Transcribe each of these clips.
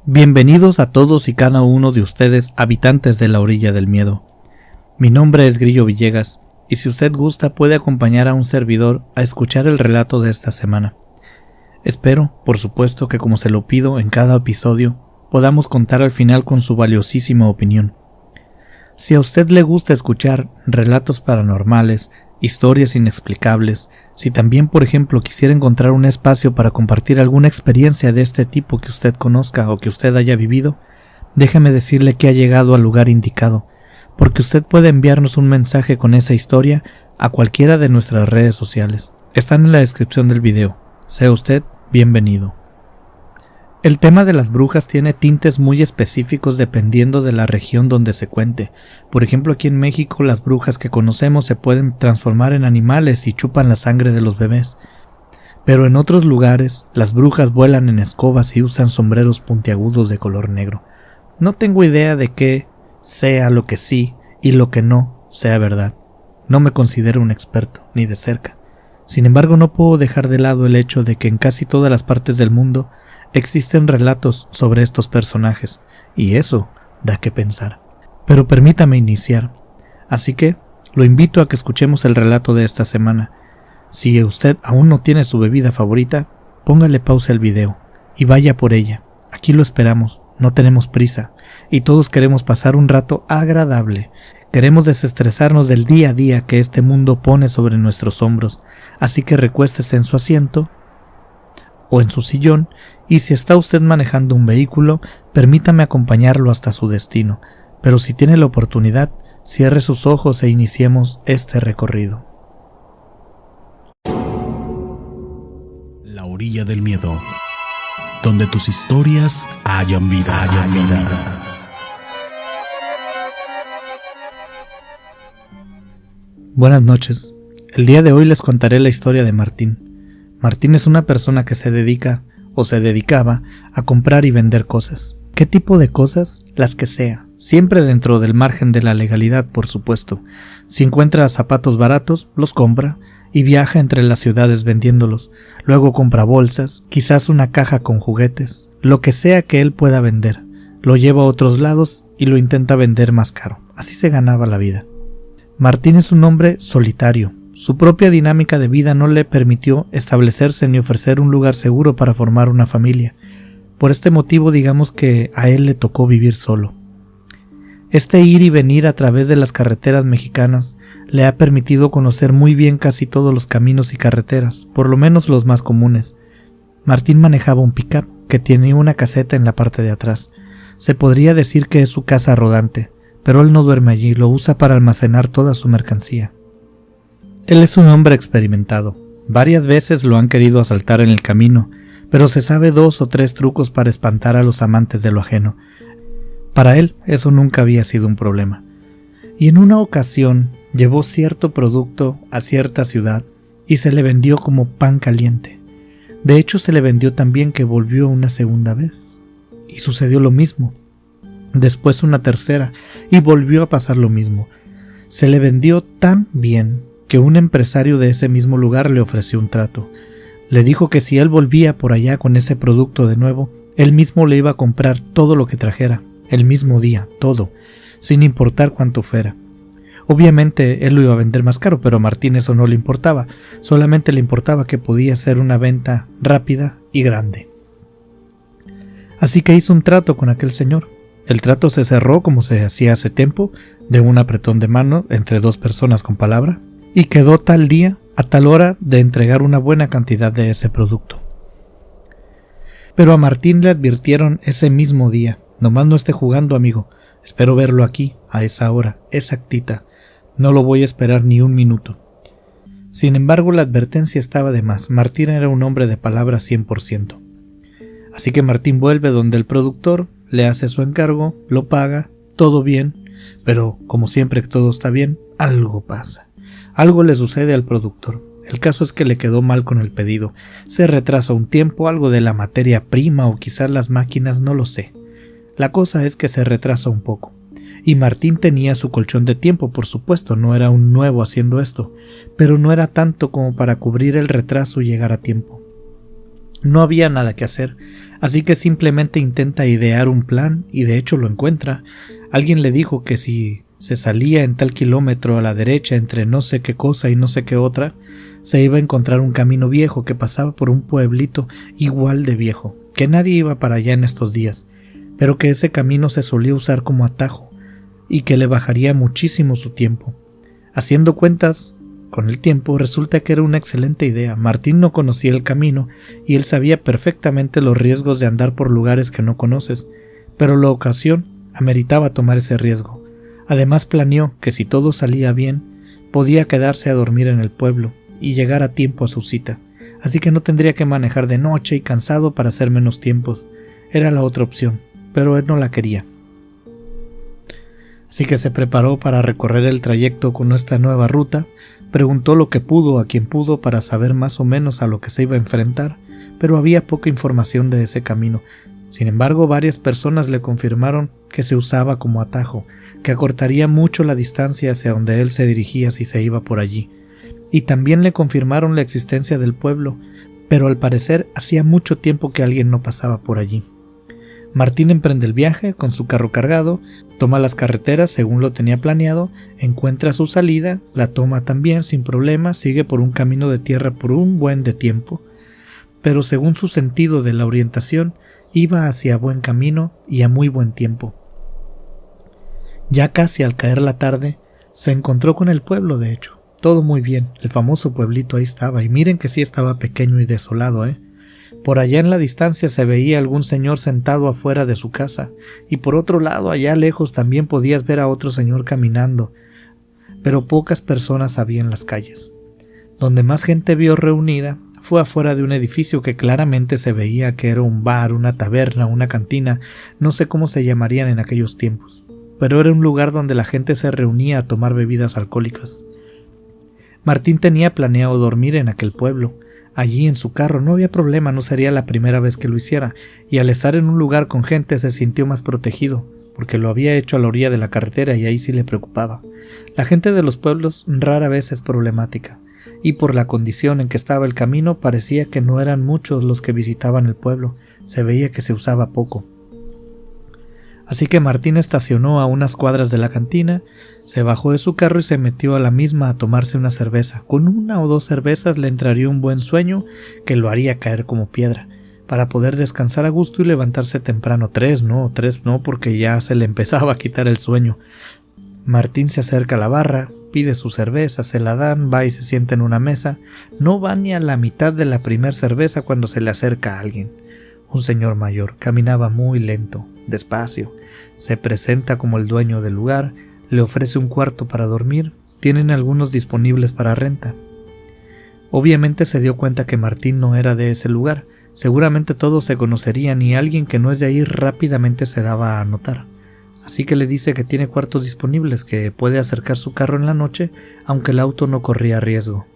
Bienvenidos a todos y cada uno de ustedes, habitantes de la orilla del miedo. Mi nombre es Grillo Villegas, y si usted gusta puede acompañar a un servidor a escuchar el relato de esta semana. Espero, por supuesto, que como se lo pido en cada episodio, podamos contar al final con su valiosísima opinión. Si a usted le gusta escuchar relatos paranormales, historias inexplicables, si también, por ejemplo, quisiera encontrar un espacio para compartir alguna experiencia de este tipo que usted conozca o que usted haya vivido, déjeme decirle que ha llegado al lugar indicado, porque usted puede enviarnos un mensaje con esa historia a cualquiera de nuestras redes sociales. Están en la descripción del video. Sea usted bienvenido. El tema de las brujas tiene tintes muy específicos dependiendo de la región donde se cuente. Por ejemplo, aquí en México las brujas que conocemos se pueden transformar en animales y chupan la sangre de los bebés. Pero en otros lugares, las brujas vuelan en escobas y usan sombreros puntiagudos de color negro. No tengo idea de qué sea lo que sí y lo que no sea verdad. No me considero un experto, ni de cerca. Sin embargo, no puedo dejar de lado el hecho de que en casi todas las partes del mundo existen relatos sobre estos personajes, y eso da que pensar. Pero permítame iniciar, así que lo invito a que escuchemos el relato de esta semana. Si usted aún no tiene su bebida favorita, póngale pausa al video y vaya por ella. Aquí lo esperamos, no tenemos prisa, y todos queremos pasar un rato agradable. Queremos desestresarnos del día a día que este mundo pone sobre nuestros hombros, así que recuéstese en su asiento o en su sillón, y si está usted manejando un vehículo, permítame acompañarlo hasta su destino, pero si tiene la oportunidad, cierre sus ojos e iniciemos este recorrido. La orilla del miedo, donde tus historias hayan vida. Buenas noches. El día de hoy les contaré la historia de Martín. Martín es una persona que se dedica o se dedicaba a comprar y vender cosas. ¿Qué tipo de cosas? Las que sea, siempre dentro del margen de la legalidad, por supuesto. Si encuentra zapatos baratos, los compra y viaja entre las ciudades vendiéndolos. Luego compra bolsas, quizás una caja con juguetes, lo que sea que él pueda vender. Lo lleva a otros lados y lo intenta vender más caro. Así se ganaba la vida. Martín es un hombre solitario. Su propia dinámica de vida no le permitió establecerse ni ofrecer un lugar seguro para formar una familia. Por este motivo digamos que a él le tocó vivir solo. Este ir y venir a través de las carreteras mexicanas le ha permitido conocer muy bien casi todos los caminos y carreteras, por lo menos los más comunes. Martín manejaba un pick-up que tenía una caseta en la parte de atrás. Se podría decir que es su casa rodante, pero él no duerme allí, lo usa para almacenar toda su mercancía. Él es un hombre experimentado. Varias veces lo han querido asaltar en el camino, pero se sabe 2 o 3 trucos para espantar a los amantes de lo ajeno. Para él eso nunca había sido un problema. Y en una ocasión llevó cierto producto a cierta ciudad y se le vendió como pan caliente. De hecho se le vendió tan bien que volvió una segunda vez. Y sucedió lo mismo. Después una tercera y volvió a pasar lo mismo. Se le vendió tan bien que un empresario de ese mismo lugar le ofreció un trato. Le dijo que si él volvía por allá con ese producto de nuevo, él mismo le iba a comprar todo lo que trajera, el mismo día, todo, sin importar cuánto fuera. Obviamente él lo iba a vender más caro, pero a Martín eso no le importaba, solamente le importaba que podía ser una venta rápida y grande. Así que hizo un trato con aquel señor. El trato se cerró como se hacía hace tiempo, de un apretón de mano entre 2 personas con palabra, y quedó tal día, a tal hora, de entregar una buena cantidad de ese producto. Pero a Martín le advirtieron ese mismo día: nomás no esté jugando, amigo, espero verlo aquí, a esa hora, exactita, no lo voy a esperar ni un minuto. Sin embargo, la advertencia estaba de más. Martín era un hombre de palabra 100%. Así que Martín vuelve donde el productor, le hace su encargo, lo paga, todo bien, pero como siempre que todo está bien, algo pasa. Algo le sucede al productor. El caso es que le quedó mal con el pedido. Se retrasa un tiempo, algo de la materia prima o quizás las máquinas, no lo sé. La cosa es que se retrasa un poco. Y Martín tenía su colchón de tiempo, por supuesto, no era un nuevo haciendo esto, pero no era tanto como para cubrir el retraso y llegar a tiempo. No había nada que hacer, así que simplemente intenta idear un plan y de hecho lo encuentra. Alguien le dijo que si se salía en tal kilómetro a la derecha entre no sé qué cosa y no sé qué otra, se iba a encontrar un camino viejo que pasaba por un pueblito igual de viejo, que nadie iba para allá en estos días, pero que ese camino se solía usar como atajo y que le bajaría muchísimo su tiempo. Haciendo cuentas con el tiempo, resulta que era una excelente idea. Martín no conocía el camino y él sabía perfectamente los riesgos de andar por lugares que no conoces, pero la ocasión ameritaba tomar ese riesgo. Además planeó que si todo salía bien, podía quedarse a dormir en el pueblo y llegar a tiempo a su cita, así que no tendría que manejar de noche y cansado para hacer menos tiempos. Era la otra opción, pero él no la quería. Así que se preparó para recorrer el trayecto con esta nueva ruta, preguntó lo que pudo a quien pudo para saber más o menos a lo que se iba a enfrentar, pero había poca información de ese camino. Sin embargo, varias personas le confirmaron que se usaba como atajo, que acortaría mucho la distancia hacia donde él se dirigía si se iba por allí. Y también le confirmaron la existencia del pueblo, pero al parecer hacía mucho tiempo que alguien no pasaba por allí. Martín emprende el viaje con su carro cargado, toma las carreteras según lo tenía planeado, encuentra su salida, la toma también sin problema, sigue por un camino de tierra por un buen de tiempo, pero según su sentido de la orientación, iba hacia buen camino y a muy buen tiempo. Ya casi al caer la tarde, se encontró con el pueblo, de hecho. Todo muy bien, el famoso pueblito ahí estaba, y miren que sí estaba pequeño y desolado, Por allá en la distancia se veía algún señor sentado afuera de su casa, y por otro lado, allá lejos también podías ver a otro señor caminando, pero pocas personas había en las calles. Donde más gente vio reunida fue afuera de un edificio que claramente se veía que era un bar, una taberna, una cantina, no sé cómo se llamarían en aquellos tiempos, pero era un lugar donde la gente se reunía a tomar bebidas alcohólicas. Martín tenía planeado dormir en aquel pueblo. Allí en su carro no había problema, no sería la primera vez que lo hiciera, y al estar en un lugar con gente se sintió más protegido, porque lo había hecho a la orilla de la carretera y ahí sí le preocupaba. La gente de los pueblos rara vez es problemática, y por la condición en que estaba el camino parecía que no eran muchos los que visitaban el pueblo, se veía que se usaba poco. Así que Martín estacionó a unas cuadras de la cantina, se bajó de su carro y se metió a la misma a tomarse una cerveza. Con una o dos cervezas le entraría un buen sueño que lo haría caer como piedra, para poder descansar a gusto y levantarse temprano. Tres no, porque ya se le empezaba a quitar el sueño. Martín se acerca a la barra, pide su cerveza, se la dan, va y se sienta en una mesa. No va ni a la mitad de la primer cerveza cuando se le acerca a alguien. Un señor mayor, caminaba muy lento, despacio, se presenta como el dueño del lugar, le ofrece un cuarto para dormir, tienen algunos disponibles para renta. Obviamente se dio cuenta que Martín no era de ese lugar, seguramente todos se conocerían y alguien que no es de ahí rápidamente se daba a notar. Así que le dice que tiene cuartos disponibles, que puede acercar su carro en la noche, aunque el auto no corría riesgo.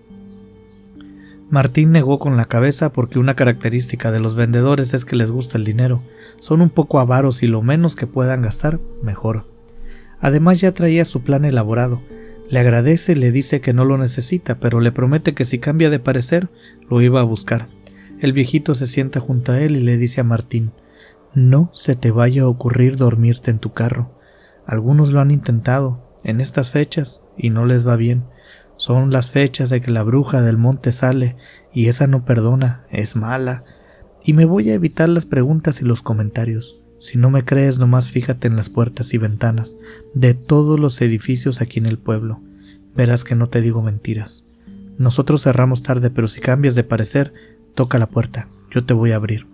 Martín negó con la cabeza porque una característica de los vendedores es que les gusta el dinero. Son un poco avaros y lo menos que puedan gastar, mejor. Además ya traía su plan elaborado. Le agradece y le dice que no lo necesita, pero le promete que si cambia de parecer, lo iba a buscar. El viejito se sienta junto a él y le dice a Martín: no se te vaya a ocurrir dormirte en tu carro. Algunos lo han intentado en estas fechas y no les va bien. Son las fechas de que la bruja del monte sale y esa no perdona, es mala. Y me voy a evitar las preguntas y los comentarios. Si no me crees, nomás fíjate en las puertas y ventanas de todos los edificios aquí en el pueblo. Verás que no te digo mentiras. Nosotros cerramos tarde, pero si cambias de parecer, toca la puerta, yo te voy a abrir.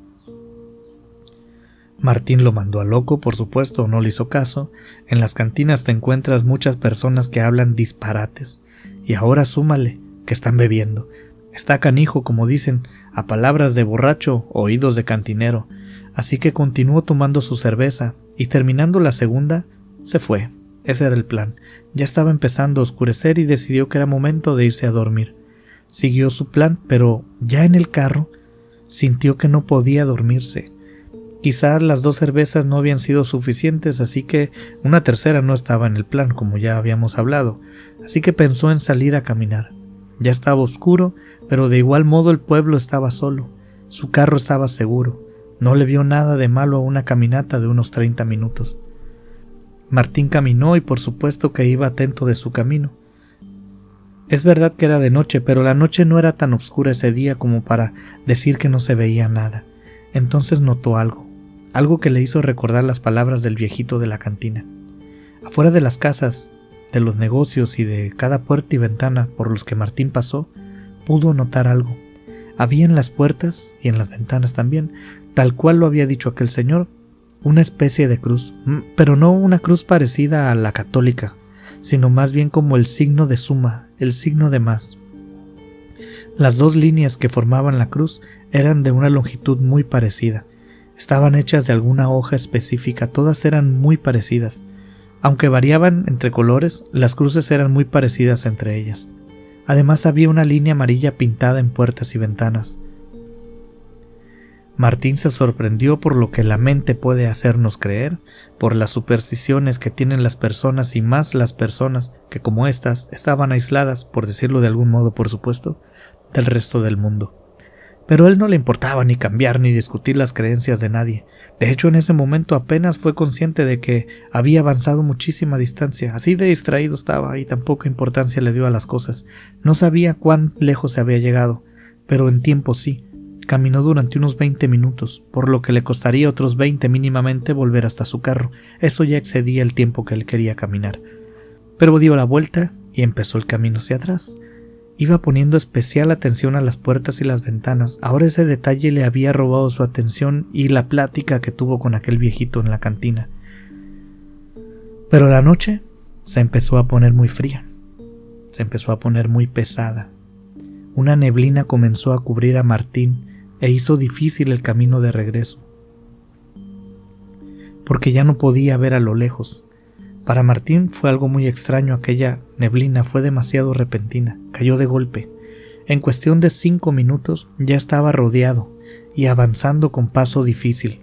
Martín lo mandó a loco, por supuesto, no le hizo caso. En las cantinas te encuentras muchas personas que hablan disparates. Y ahora súmale que están bebiendo. Está canijo, como dicen, a palabras de borracho, oídos de cantinero. Así que continuó tomando su cerveza, y terminando la segunda, se fue. Ese era el plan. Ya estaba empezando a oscurecer y decidió que era momento de irse a dormir. Siguió su plan, pero ya en el carro sintió que no podía dormirse. Quizás las 2 cervezas no habían sido suficientes, así que una tercera no estaba en el plan, como ya habíamos hablado, así que pensó en salir a caminar. Ya estaba oscuro, pero de igual modo el pueblo estaba solo. Su carro estaba seguro. No le vio nada de malo a una caminata de unos 30 minutos. Martín caminó y por supuesto que iba atento de su camino. Es verdad que era de noche, pero la noche no era tan oscura ese día como para decir que no se veía nada. Entonces notó algo que le hizo recordar las palabras del viejito de la cantina. Afuera de las casas, de los negocios y de cada puerta y ventana por los que Martín pasó, pudo notar algo. Había en las puertas y en las ventanas también, tal cual lo había dicho aquel señor, una especie de cruz, pero no una cruz parecida a la católica, sino más bien como el signo de suma, el signo de más. Las 2 líneas que formaban la cruz eran de una longitud muy parecida. Estaban hechas de alguna hoja específica, todas eran muy parecidas. Aunque variaban entre colores, las cruces eran muy parecidas entre ellas. Además había una línea amarilla pintada en puertas y ventanas. Martín se sorprendió por lo que la mente puede hacernos creer, por las supersticiones que tienen las personas y más las personas que como estas estaban aisladas, por decirlo de algún modo por supuesto, del resto del mundo. Pero a él no le importaba ni cambiar ni discutir las creencias de nadie. De hecho, en ese momento apenas fue consciente de que había avanzado muchísima distancia. Así de distraído estaba y tan poca importancia le dio a las cosas. No sabía cuán lejos se había llegado, pero en tiempo sí. Caminó durante unos 20 minutos, por lo que le costaría otros 20 mínimamente volver hasta su carro. Eso ya excedía el tiempo que él quería caminar. Pero dio la vuelta y empezó el camino hacia atrás. Iba poniendo especial atención a las puertas y las ventanas. Ahora ese detalle le había robado su atención y la plática que tuvo con aquel viejito en la cantina. Pero la noche se empezó a poner muy fría. Se empezó a poner muy pesada. Una neblina comenzó a cubrir a Martín e hizo difícil el camino de regreso, porque ya no podía ver a lo lejos. Para Martín fue algo muy extraño, aquella neblina fue demasiado repentina, cayó de golpe. En cuestión de 5 minutos ya estaba rodeado y avanzando con paso difícil.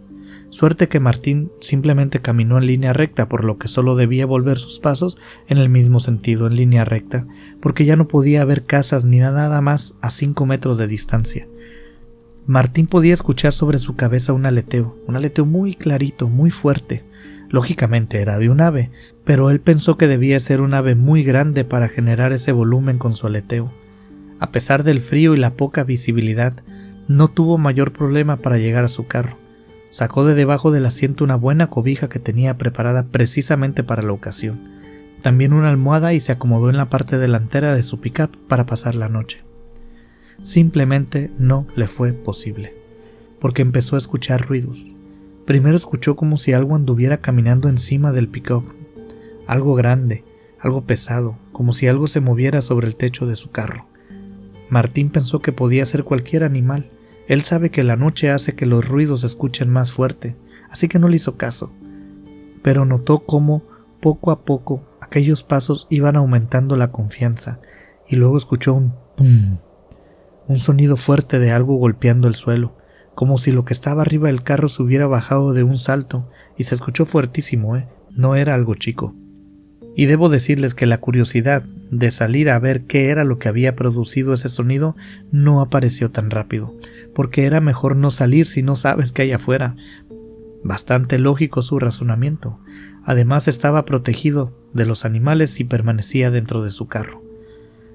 Suerte que Martín simplemente caminó en línea recta, por lo que solo debía volver sus pasos en el mismo sentido, en línea recta, porque ya no podía ver casas ni nada más a 5 metros de distancia. Martín podía escuchar sobre su cabeza un aleteo muy clarito, muy fuerte. Lógicamente era de un ave, pero él pensó que debía ser un ave muy grande para generar ese volumen con su aleteo. A pesar del frío y la poca visibilidad, no tuvo mayor problema para llegar a su carro. Sacó de debajo del asiento una buena cobija que tenía preparada precisamente para la ocasión. También una almohada y se acomodó en la parte delantera de su pick-up para pasar la noche. Simplemente no le fue posible, porque empezó a escuchar ruidos. Primero escuchó como si algo anduviera caminando encima del pick-up, algo grande, algo pesado, como si algo se moviera sobre el techo de su carro. Martín pensó que podía ser cualquier animal. Él sabe que la noche hace que los ruidos se escuchen más fuerte, así que no le hizo caso. Pero notó cómo, poco a poco, aquellos pasos iban aumentando la confianza, y luego escuchó un pum, un sonido fuerte de algo golpeando el suelo, como si lo que estaba arriba del carro se hubiera bajado de un salto, y se escuchó fuertísimo, no era algo chico. Y debo decirles que la curiosidad de salir a ver qué era lo que había producido ese sonido no apareció tan rápido, porque era mejor no salir si no sabes qué hay afuera. Bastante lógico su razonamiento. Además estaba protegido de los animales y permanecía dentro de su carro.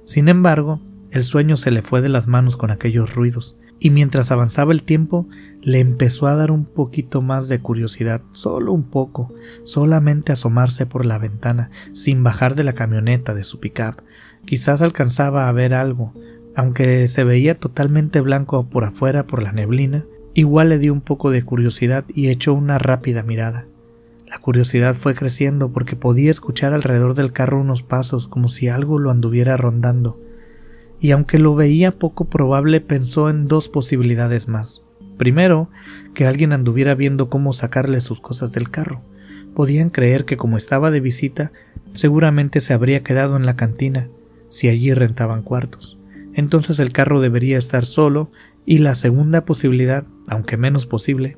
Sin embargo, el sueño se le fue de las manos con aquellos ruidos, y mientras avanzaba el tiempo, le empezó a dar un poquito más de curiosidad, solo un poco, solamente asomarse por la ventana, sin bajar de la camioneta de su pick-up. Quizás alcanzaba a ver algo, aunque se veía totalmente blanco por afuera por la neblina, igual le dio un poco de curiosidad y echó una rápida mirada. La curiosidad fue creciendo porque podía escuchar alrededor del carro unos pasos como si algo lo anduviera rondando. Y aunque lo veía poco probable, pensó en 2 posibilidades más. Primero, que alguien anduviera viendo cómo sacarle sus cosas del carro. Podían creer que como estaba de visita, seguramente se habría quedado en la cantina, si allí rentaban cuartos. Entonces el carro debería estar solo, y la segunda posibilidad, aunque menos posible,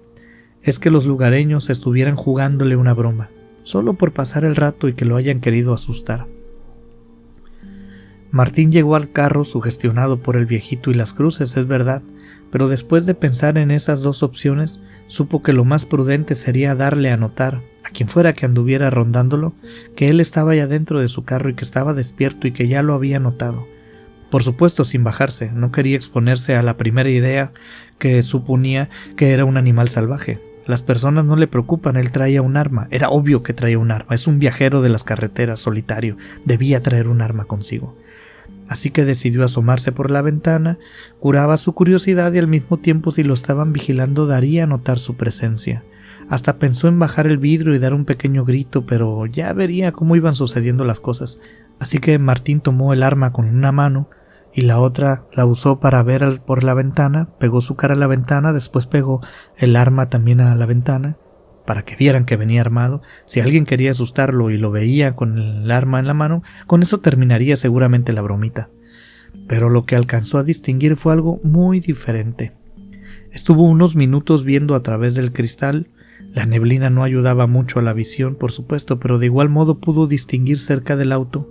es que los lugareños estuvieran jugándole una broma, solo por pasar el rato y que lo hayan querido asustar. Martín llegó al carro sugestionado por el viejito y las cruces, es verdad, pero después de pensar en esas dos opciones, supo que lo más prudente sería darle a notar, a quien fuera que anduviera rondándolo, que él estaba ya dentro de su carro y que estaba despierto y que ya lo había notado. Por supuesto sin bajarse, no quería exponerse a la primera idea que suponía que era un animal salvaje. Las personas no le preocupan, él traía un arma, era obvio que traía un arma, es un viajero de las carreteras, solitario, debía traer un arma consigo. Así que decidió asomarse por la ventana, curaba su curiosidad y al mismo tiempo si lo estaban vigilando daría a notar su presencia. Hasta pensó en bajar el vidrio y dar un pequeño grito, pero ya vería cómo iban sucediendo las cosas. Así que Martín tomó el arma con una mano y la otra la usó para ver por la ventana, pegó su cara a la ventana, después pegó el arma también a la ventana, para que vieran que venía armado. Si alguien quería asustarlo y lo veía con el arma en la mano, con eso terminaría seguramente la bromita. Pero lo que alcanzó a distinguir fue algo muy diferente. Estuvo unos minutos viendo a través del cristal. La neblina no ayudaba mucho a la visión, por supuesto, pero de igual modo pudo distinguir cerca del auto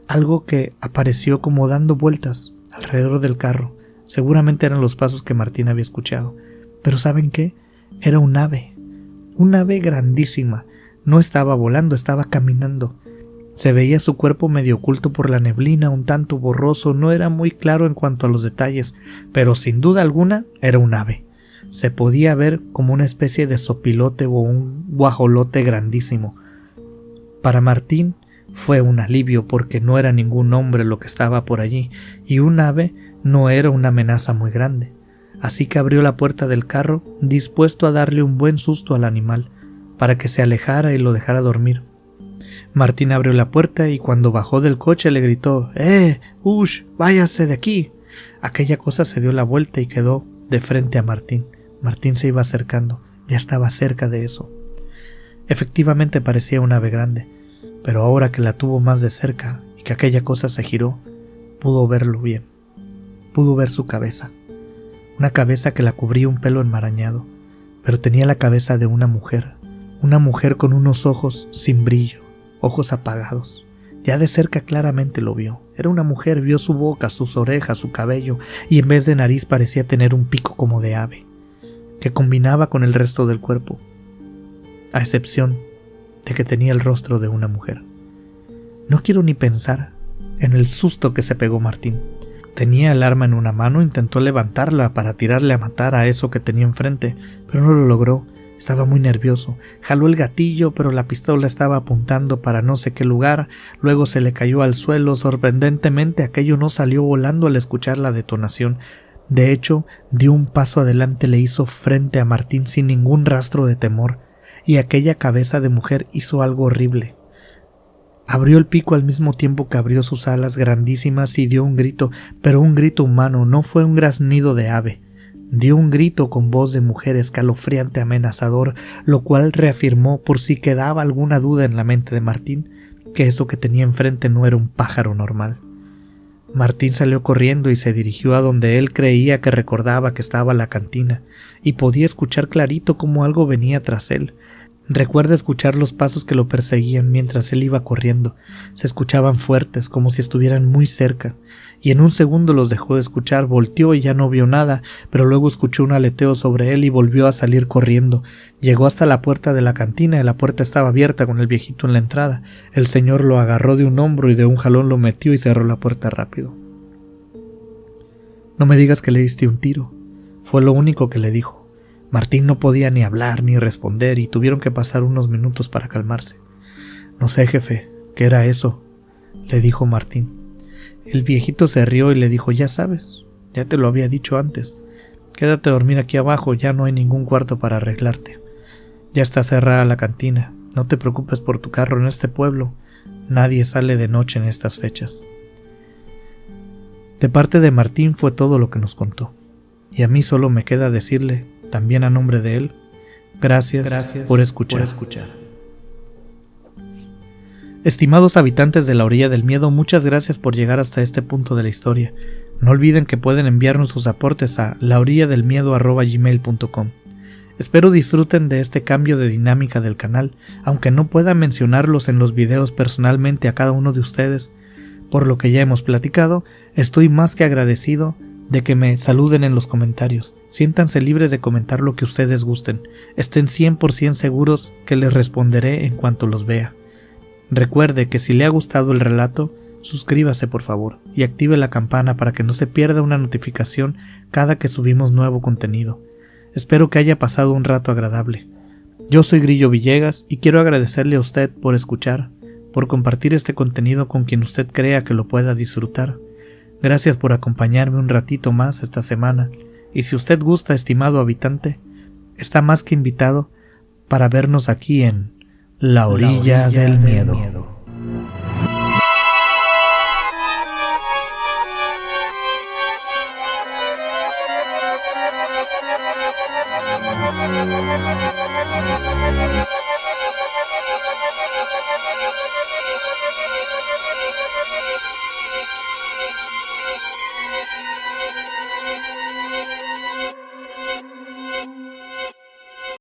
algo que apareció como dando vueltas alrededor del carro. Seguramente eran los pasos que Martín había escuchado. Pero ¿saben qué? Era un ave grandísima. No estaba volando, estaba caminando. Se veía su cuerpo medio oculto por la neblina, un tanto borroso, no era muy claro en cuanto a los detalles, pero sin duda alguna era un ave. Se podía ver como una especie de sopilote o un guajolote grandísimo. Para Martín fue un alivio porque no era ningún hombre lo que estaba por allí, y un ave no era una amenaza muy grande. Así que abrió la puerta del carro, dispuesto a darle un buen susto al animal, para que se alejara y lo dejara dormir. Martín abrió la puerta y cuando bajó del coche le gritó: ¡Ush! ¡Váyase de aquí! Aquella cosa se dio la vuelta y quedó de frente a Martín. Martín se iba acercando, ya estaba cerca de eso. Efectivamente parecía un ave grande, pero ahora que la tuvo más de cerca y que aquella cosa se giró, pudo verlo bien. Pudo ver su cabeza. Una cabeza que la cubría un pelo enmarañado, pero tenía la cabeza de una mujer con unos ojos sin brillo, ojos apagados. Ya de cerca claramente lo vio. Era una mujer, vio su boca, sus orejas, su cabello, y en vez de nariz parecía tener un pico como de ave, que combinaba con el resto del cuerpo, a excepción de que tenía el rostro de una mujer. No quiero ni pensar en el susto que se pegó Martín. Tenía el arma en una mano, intentó levantarla para tirarle a matar a eso que tenía enfrente, pero no lo logró. Estaba muy nervioso. Jaló el gatillo, pero la pistola estaba apuntando para no sé qué lugar. Luego se le cayó al suelo. Sorprendentemente, aquello no salió volando al escuchar la detonación. De hecho, dio un paso adelante, le hizo frente a Martín sin ningún rastro de temor, y aquella cabeza de mujer hizo algo horrible. Abrió el pico al mismo tiempo que abrió sus alas grandísimas y dio un grito, pero un grito humano, no fue un graznido de ave. Dio un grito con voz de mujer escalofriante, amenazador, lo cual reafirmó, por si quedaba alguna duda en la mente de Martín, que eso que tenía enfrente no era un pájaro normal. Martín salió corriendo y se dirigió a donde él creía que recordaba que estaba la cantina, y podía escuchar clarito cómo algo venía tras él. Recuerda escuchar los pasos que lo perseguían mientras él iba corriendo. Se escuchaban fuertes, como si estuvieran muy cerca, y en un segundo los dejó de escuchar. Volteó y ya no vio nada, pero luego escuchó un aleteo sobre él y volvió a salir corriendo. Llegó hasta la puerta de la cantina y la puerta estaba abierta con el viejito en la entrada. El señor lo agarró de un hombro y de un jalón lo metió y cerró la puerta rápido. «No me digas que le diste un tiro», fue lo único que le dijo. Martín no podía ni hablar ni responder y tuvieron que pasar unos minutos para calmarse. «No sé, jefe, ¿qué era eso?», le dijo Martín. El viejito se rió y le dijo: «Ya sabes, ya te lo había dicho antes. Quédate a dormir aquí abajo, ya no hay ningún cuarto para arreglarte. Ya está cerrada la cantina, no te preocupes por tu carro en este pueblo, nadie sale de noche en estas fechas». De parte de Martín fue todo lo que nos contó, y a mí solo me queda decirle, también a nombre de él, gracias por escuchar. Estimados habitantes de la orilla del miedo, muchas gracias por llegar hasta este punto de la historia. No olviden que pueden enviarnos sus aportes a laorilladelmiedo@gmail.com. Espero disfruten de este cambio de dinámica del canal, aunque no pueda mencionarlos en los videos personalmente a cada uno de ustedes. Por lo que ya hemos platicado, estoy más que agradecido de que me saluden en los comentarios. Siéntanse libres de comentar lo que ustedes gusten. Estén 100% seguros que les responderé en cuanto los vea. Recuerde que si le ha gustado el relato, suscríbase por favor y active la campana para que no se pierda una notificación cada que subimos nuevo contenido. Espero que haya pasado un rato agradable. Yo soy Grillo Villegas y quiero agradecerle a usted por escuchar, por compartir este contenido con quien usted crea que lo pueda disfrutar. Gracias por acompañarme un ratito más esta semana, y si usted gusta, estimado habitante, está más que invitado para vernos aquí en La Orilla del Miedo.